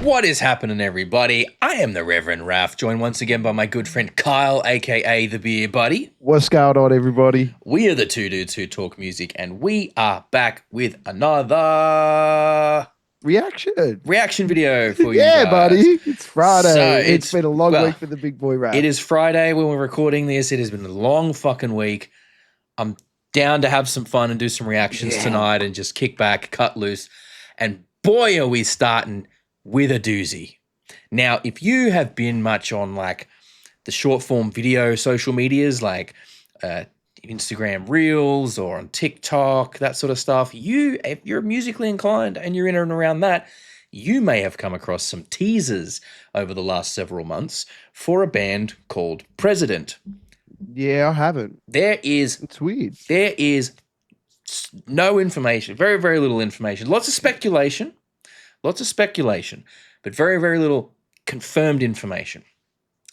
What is happening, everybody? I am the Reverend Raff, joined once again by my good friend Kyle, aka the Beer Buddy. What's going on, everybody? We are the two dudes who talk music, and we are back with another reaction video for you guys. Yeah, buddy. It's Friday. So it's been a long week for the big boy Raff. It is Friday when we're recording this. It has been a long fucking week. I'm down to have some fun and do some reactions tonight and just kick back, cut loose. And boy, are we starting with a doozy. Now, if you have been much on like the short form video social medias like Instagram Reels or on TikTok, that sort of stuff, if you're musically inclined and you're in and around that, you may have come across some teasers over the last several months for a band called President. Yeah, I haven't. It's weird. There is no information, very, very little information. Lots of speculation, but very, very little confirmed information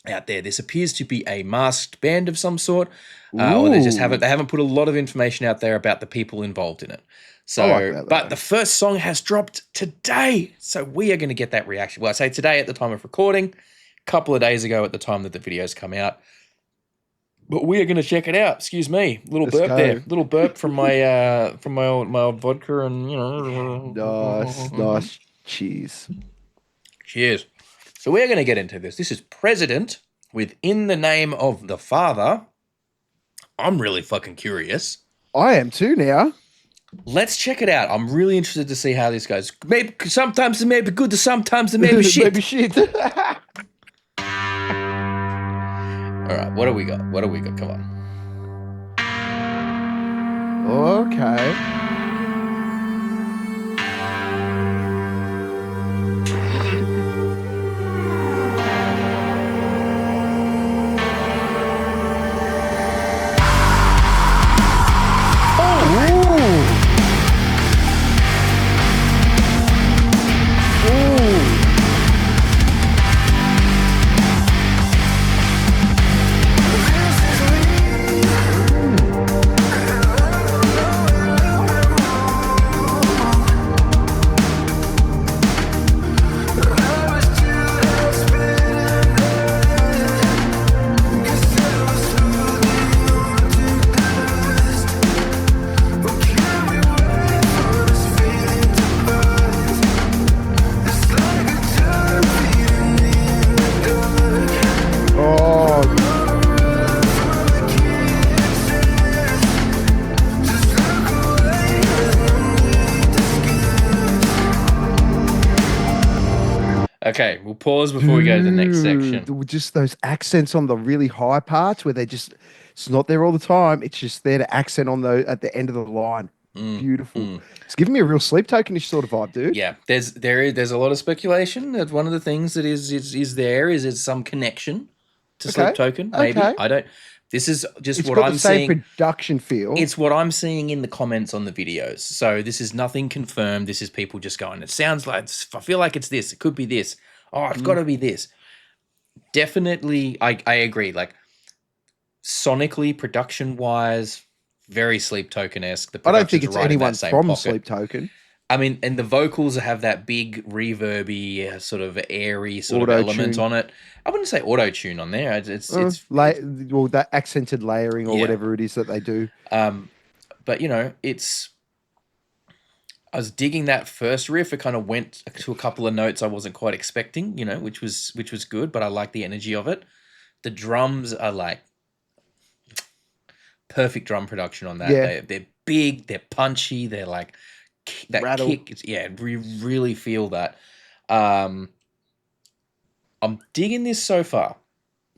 out there. This appears to be a masked band of some sort, or they haven't put a lot of information out there about the people involved in it. So, but the first song has dropped today, so we are going to get that reaction. Well, I say today at the time of recording, a couple of days ago at the time that the videos come out. But we are going to check it out. Excuse me, little burp from my old vodka, and you know. Nice. Cheers. So we're going to get into this. This is President with "In the Name of the Father." I'm really fucking curious. I am too now. Let's check it out. I'm really interested to see how this goes. Maybe sometimes it may be good, sometimes it may be shit. Maybe shit. All right, what do we got? Come on. Okay. Okay, we'll pause before we go to the next section. Just those accents on the really high parts where it's not there all the time. It's just there to accent on at the end of the line. Beautiful. It's giving me a real Sleep Token-ish sort of vibe, dude. Yeah, there's a lot of speculation that one of the things that is some connection to Sleep Token. Maybe I don't. This is just what I'm seeing. It's got the same production feel. It's what I'm seeing in the comments on the videos. So this is nothing confirmed. This is people just going, it sounds like, I feel like it's this. It could be this. Oh, it's got to be this. Definitely, I agree. Like, sonically, production-wise, very Sleep Token-esque. I don't think it's anyone from Sleep Token. I mean, and the vocals have that big reverby, sort of airy sort of element on it. I wouldn't say auto-tune on there. It's that accented layering or whatever it is that they do. But, you know, I was digging that first riff. It kind of went to a couple of notes I wasn't quite expecting, you know, which was good, but I like the energy of it. The drums are like perfect drum production on that. Yeah. They're big, they're punchy, they're like that rattle. Kick. We really feel that. I'm digging this so far.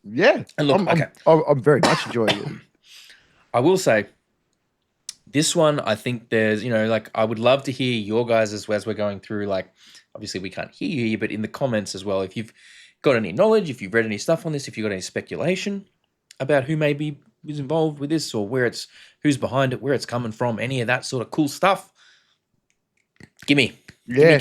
Yeah. And look, I'm very much enjoying it. I will say, this one, I think there's, you know, like, I would love to hear your guys as we're going through, like, obviously we can't hear you, but in the comments as well, if you've got any knowledge, if you've read any stuff on this, if you've got any speculation about who maybe is involved with this or who's behind it, where it's coming from, any of that sort of cool stuff, gimme. I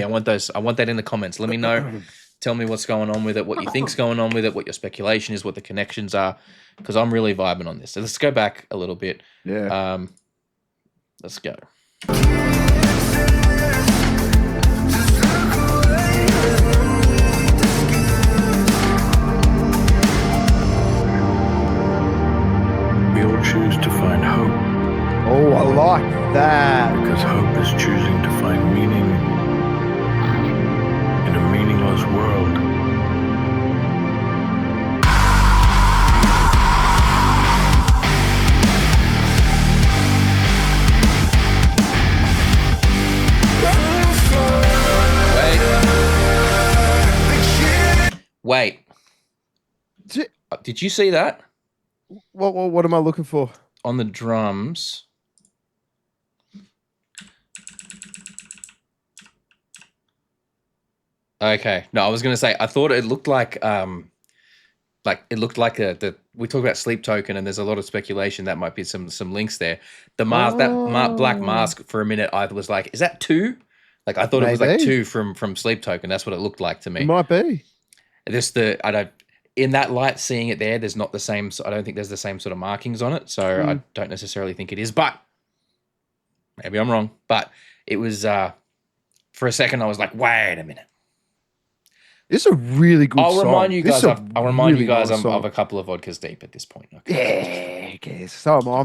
want those. I want that in the comments. Let me know. Tell me what's going on with it, what you think's going on with it, what your speculation is, what the connections are, because I'm really vibing on this. So let's go back a little bit. Yeah. Let's go. choose to find hope, Oh, I like that. because hope is choosing to find meaning in a meaningless world. Wait. Did you see that? What am I looking for? On the drums. Okay. No, I was gonna say I thought it looked like it looked like we talk about Sleep Token, and there's a lot of speculation that might be some links there. The mask, black mask, for a minute I was like, is that 2? Like I thought it was like Maybe. 2 from Sleep Token. That's what it looked like to It me. might be. I don't, in that light, seeing it there's not the same. I don't think there's the same sort of markings on it, so I don't necessarily think it is. But maybe I'm wrong. But it was for a second I was like, wait a minute. It's a really good song. I'll remind you guys. I'll remind you guys. Nice I'm a couple of vodkas deep at this point. Okay. Yeah, I guess. So am I.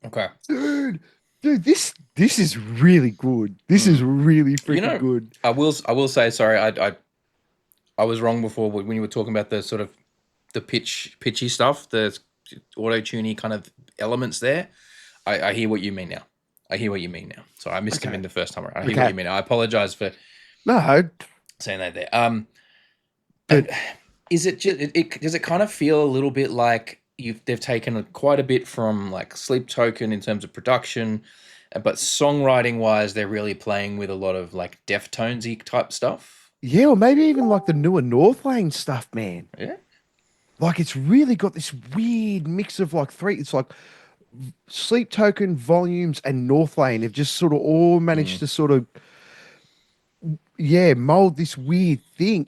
Okay. Dude, this is really good. This is really freaking good. I will say, sorry, I was wrong before when you were talking about the sort of the pitchy stuff, the auto-tuney kind of elements there. I hear what you mean now. So I missed him in the first time around. I hear what you mean. I apologize for saying that there. But is it just does it kind of feel a little bit like they've taken quite a bit from like Sleep Token in terms of production, but songwriting wise, they're really playing with a lot of like Deftonesy type stuff. Yeah, or maybe even like the newer North Lane stuff, man. Yeah. Like it's really got this weird mix of like three. It's like Sleep Token, Volumes, and North Lane have just sort of all managed to sort of mold this weird thing.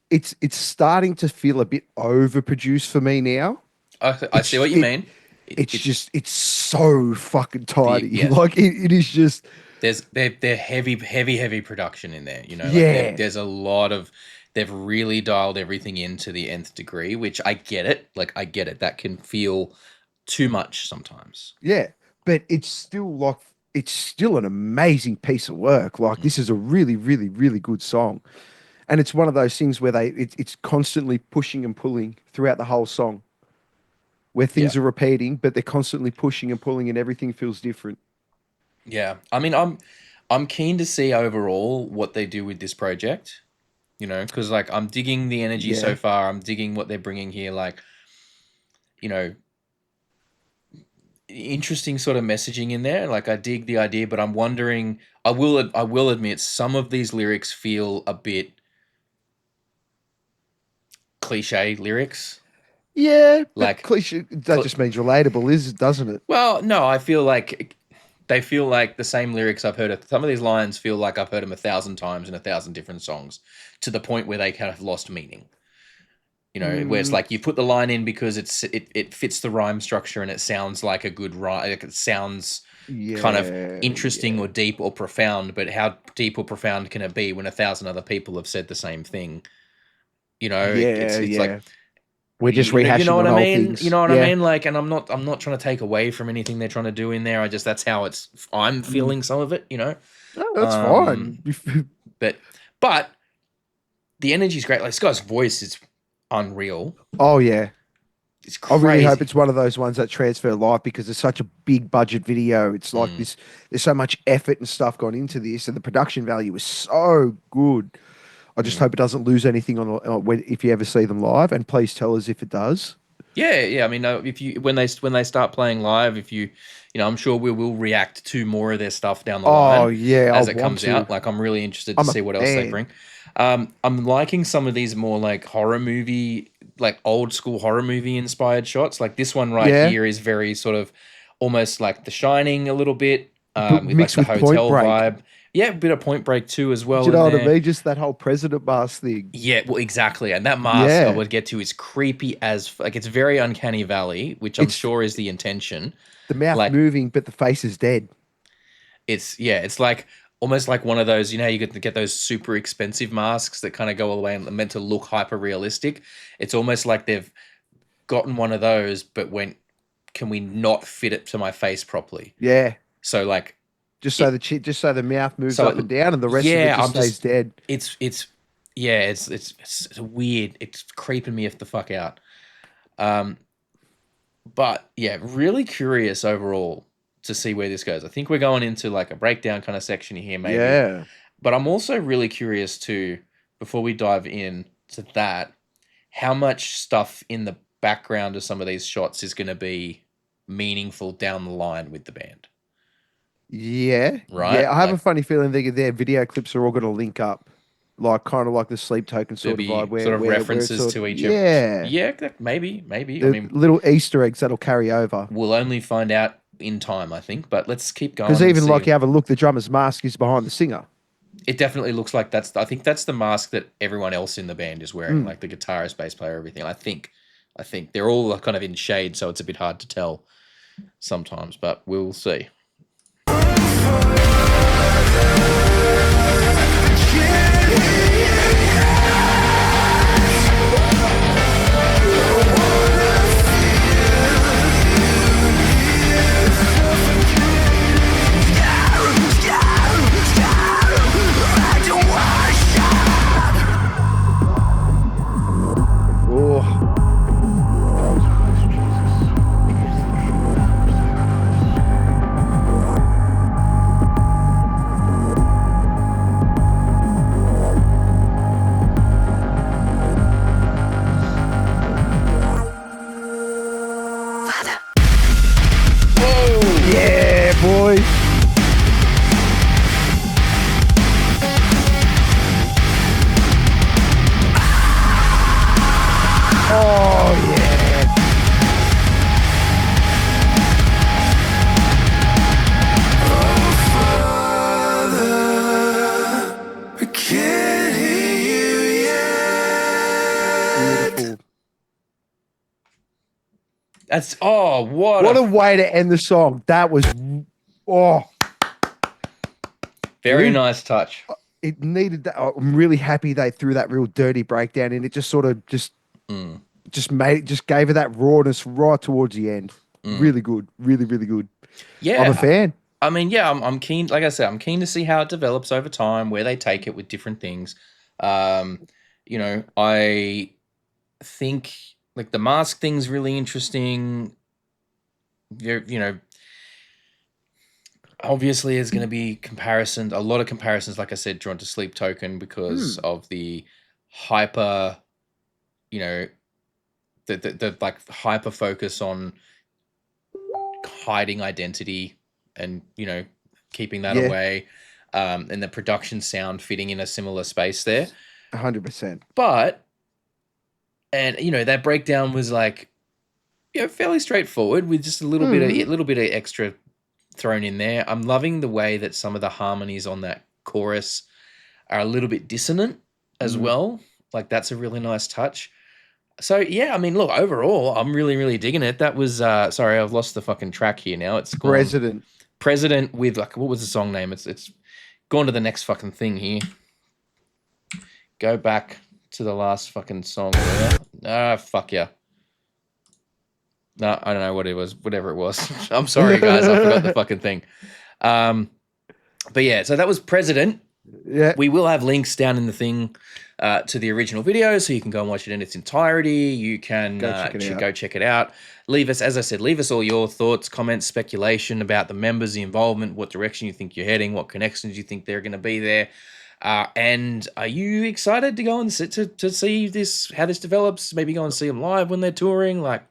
It's starting to feel a bit overproduced for me now. I see what you mean. It's so fucking tidy. Yeah. Like it is just. They're heavy production in there. You know, Yeah. like there's a lot of. They've really dialed everything in to the nth degree, which I get it. Like I get it. That can feel too much sometimes. Yeah, but it's still an amazing piece of work. Like this is a really, really, really good song. And it's one of those things where it's constantly pushing and pulling throughout the whole song, where things are repeating, but they're constantly pushing and pulling, and everything feels different. Yeah, I mean, I'm keen to see overall what they do with this project, you know, because like I'm digging the energy so far. I'm digging what they're bringing here, like, you know, interesting sort of messaging in there. Like I dig the idea, but I'm wondering. I will admit some of these lyrics feel a bit cliche lyrics. Yeah, but Like cliche, that just means relatable, doesn't it? Well, no, I feel like they feel like the same lyrics I've heard. Some of these lines feel like I've heard them 1,000 times in 1,000 different songs, to the point where they kind of lost meaning. You know, where it's like you put the line in because it fits the rhyme structure and it sounds like a good rhyme. Like it sounds kind of interesting or deep or profound, but how deep or profound can it be when 1,000 other people have said the same thing? You know, it's like we're just you know rehashing what on I old mean? things. You know what I mean? Like, and I'm not trying to take away from anything they're trying to do in there. That's how I'm feeling some of it, you know. Oh, that's fine. But the energy's great. Like this guy's voice is unreal. Oh yeah. It's I really hope crazy. it's one of those ones that transfer live because it's such a big budget video. It's like this. There's so much effort and stuff gone into this, and the production value is so good. I just hope it doesn't lose anything if you ever see them live, and please tell us if it does. Yeah. I mean, if you when they start playing live, if you know, I'm sure we will react to more of their stuff down the Oh line yeah, as I it want comes to. out. Like, I'm really interested to I'm a see what else they fan. bring. I'm liking some of these more like horror movie, like old school horror movie inspired shots. Like this one right Yeah. here is very sort of almost like The Shining a little bit, But with like mixed the with Point hotel Break. vibe. Yeah, a bit of Point Break too as Do well you know in what I there. mean? Just that whole president mask thing. Yeah, well, exactly. And that mask I Yeah. would get to is creepy like it's very uncanny valley, which I'm It's sure is the intention. the mouth Like moving, but the face is dead. it's like almost like one of those, you know, how you get those super expensive masks that kind of go all the way and are meant to look hyper realistic. It's almost like they've gotten one of those, but can we not fit it to my face properly? Yeah. So like Just so the mouth moves up and down, and the rest of it just stays dead. It's weird. It's creeping me the fuck out. But yeah, really curious overall to see where this goes. I think we're going into like a breakdown kind of section here, maybe. Yeah. But I'm also really curious too, before we dive in to that, how much stuff in the background of some of these shots is going to be meaningful down the line with the band. Yeah. Right? Yeah. I have a funny feeling their video clips are all going to link up. Like kind of like the Sleep Token sort of vibe, where sort of where references it's to each other. yeah, Yeah, maybe. I the mean, little Easter eggs that'll carry over. we'll only find out in time, I think. But let's keep going. Because and even see. like you have a look, the drummer's mask is behind the singer. It definitely looks like I think that's the mask that everyone else in the band is wearing, like the guitarist, bass player, everything. I think they're all kind of in shade, so it's a bit hard to tell sometimes, but we'll see. Yeah, boy. Oh yeah. Beautiful. That's what a way to end the song. That was very Dude. nice touch. It needed that. I'm really happy they threw that real dirty breakdown in. It just sort of just gave her that rawness right towards the end. Really good. Really, really good. Yeah. I'm a fan. I mean, yeah, I'm keen. Like I said, I'm keen to see how it develops over time, where they take it with different things. You know, I think like the mask thing's really interesting. You know, obviously there's going to be a lot of comparisons, like I said, drawn to Sleep Token because of the hyper, you know, the like hyper focus on hiding identity and, you know, keeping that away, and the production sound fitting in a similar space there. 100%. But, and you know, that breakdown was like, you know, fairly straightforward with just a little bit of extra thrown in there. I'm loving the way that some of the harmonies on that chorus are a little bit dissonant as well. Like that's a really nice touch. So yeah, I mean, look, overall, I'm really, really digging it. That was sorry, I've lost the fucking track here now. It's gone President with like what was the song name? It's gone to the next fucking thing here. Go back to the last fucking song there. Ah, fuck yeah. No, I don't know what it was. Whatever it was. I'm sorry, guys. I forgot the fucking thing. But yeah, so that was President. Yeah. We will have links down in the thing to the original video, so you can go and watch it in its entirety. You can go check it out. Leave us, as I said, leave us all your thoughts, comments, speculation about the members, the involvement, what direction you think you're heading, what connections you think they're going to be there. And are you excited to go and to see this, how this develops? Maybe go and see them live when they're touring. Like,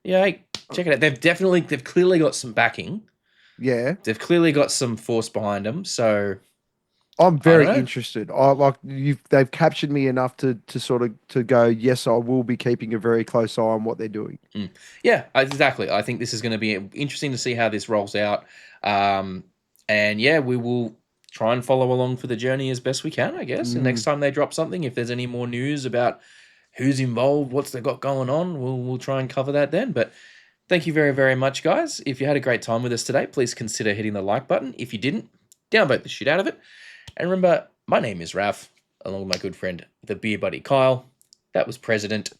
yeah, hey, check it out. They've clearly got some backing. Yeah, they've clearly got some force behind them. So I'm very interested. They've captured me enough to sort of to go. Yes, I will be keeping a very close eye on what they're doing. Yeah, exactly. I think this is going to be interesting to see how this rolls out. And yeah, we will try and follow along for the journey as best we can, I guess. And next time they drop something, if there's any more news about who's involved, what's they got going on, we'll try and cover that then. But thank you very, very much, guys. If you had a great time with us today, please consider hitting the like button. If you didn't, downvote the shit out of it. And remember, my name is Raff, along with my good friend, the beer buddy Kyle. That was President.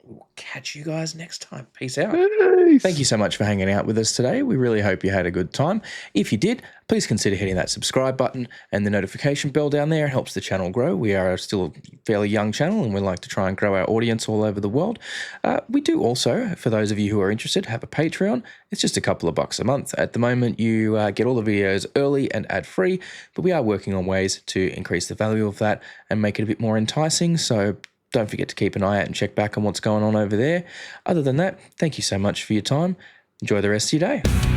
We'll catch you guys next time. Peace out. Peace. Thank you so much for hanging out with us today. We really hope you had a good time. If you did, please consider hitting that subscribe button and the notification bell down there. It helps the channel grow. We are still a fairly young channel and we like to try and grow our audience all over the world. We do also, for those of you who are interested, have a Patreon. It's just a couple of bucks a month. At the moment, you get all the videos early and ad-free, but we are working on ways to increase the value of that and make it a bit more enticing. So don't forget to keep an eye out and check back on what's going on over there. Other than that, thank you so much for your time. Enjoy the rest of your day.